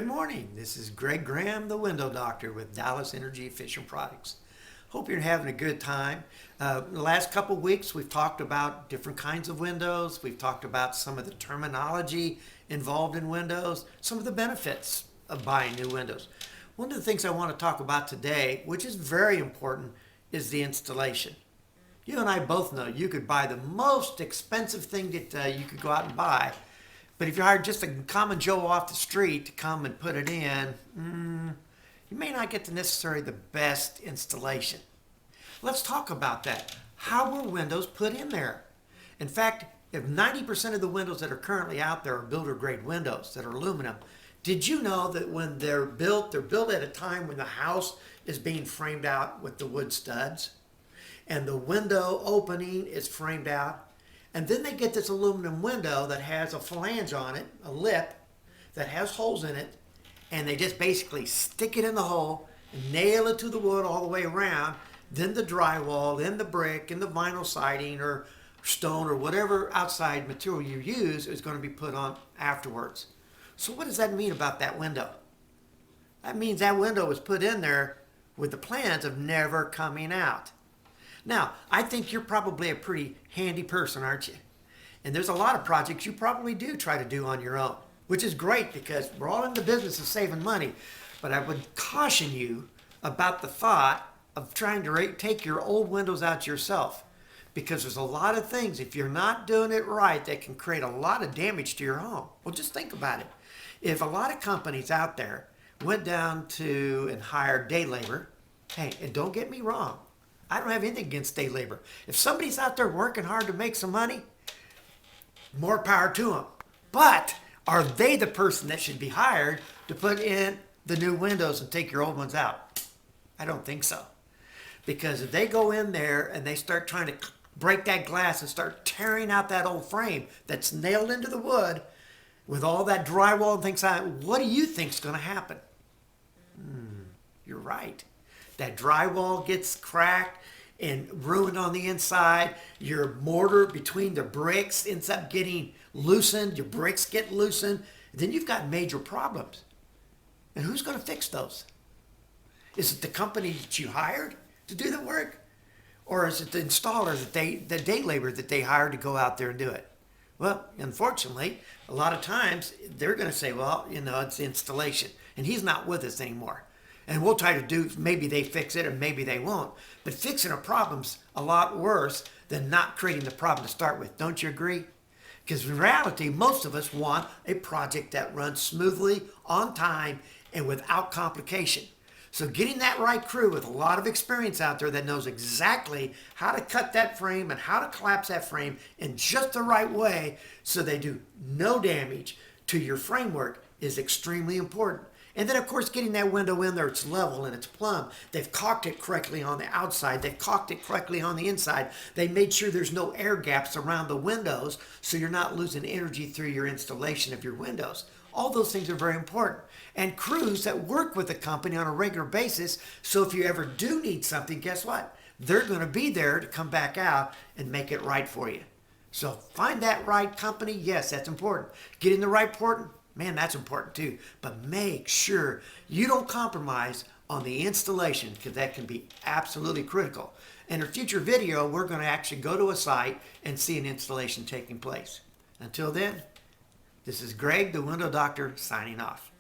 Good morning. This is Greg Graham, the Window Doctor with Dallas Energy Efficient Products. Hope you're having a good time. The last couple weeks we've talked about different kinds of windows. We've talked about some of the terminology involved in windows, some of the benefits of buying new windows. One of the things I want to talk about today, which is very important, is the installation. You and I both know you could buy the most expensive thing that you could go out and buy, but if you hired just a common Joe off the street to come and put it in, you may not get necessarily the best installation. Let's talk about that. How were windows put in there? In fact, if 90% of the windows that are currently out there are builder grade windows that are aluminum, did you know that when they're built at a time when the house is being framed out with the wood studs and the window opening is framed out? And then they get this aluminum window that has a flange on it, a lip that has holes in it, and they just basically stick it in the hole and nail it to the wood all the way around. Then the drywall, then the brick, and the vinyl siding or stone or whatever outside material you use is going to be put on afterwards. So what does that mean about that window? That means that window was put in there with the plans of never coming out. Now, I think you're probably a pretty handy person, aren't you? And there's a lot of projects you probably do try to do on your own, which is great because we're all in the business of saving money. But I would caution you about the thought of trying to take your old windows out yourself, because there's a lot of things, if you're not doing it right, that can create a lot of damage to your home. Well, just think about it. If a lot of companies out there went down to and hired day labor, hey, and don't get me wrong, I don't have anything against day labor. If somebody's out there working hard to make some money, more power to them. But are they the person that should be hired to put in the new windows and take your old ones out? I don't think so. Because if they go in there and they start trying to break that glass and start tearing out that old frame that's nailed into the wood with all that drywall and things like that, what do you think's going to happen? You're right. That drywall gets cracked and ruined on the inside. Your mortar between the bricks ends up getting loosened. Your bricks get loosened. Then you've got major problems. And who's going to fix those? Is it the company that you hired to do the work? Or is it the installer, the day labor that they hired to go out there and do it? Well, unfortunately, a lot of times they're going to say, well, it's installation. And he's not with us anymore. And we'll try to do, maybe they fix it or maybe they won't. But fixing a problem's a lot worse than not creating the problem to start with. Don't you agree? Because in reality, most of us want a project that runs smoothly, on time, and without complication. So getting that right crew with a lot of experience out there that knows exactly how to cut that frame and how to collapse that frame in just the right way so they do no damage to your framework is extremely important. And then, of course, getting that window in there, it's level and it's plumb. They've caulked it correctly on the outside. They've caulked it correctly on the inside. They made sure there's no air gaps around the windows so you're not losing energy through your installation of your windows. All those things are very important. And crews that work with the company on a regular basis, so if you ever do need something, guess what? They're going to be there to come back out and make it right for you. So find that right company. Yes, that's important. Getting the right port. Man, that's important too. But make sure you don't compromise on the installation, because that can be absolutely critical. In a future video, we're going to actually go to a site and see an installation taking place. Until then, this is Greg, the Window Doctor, signing off.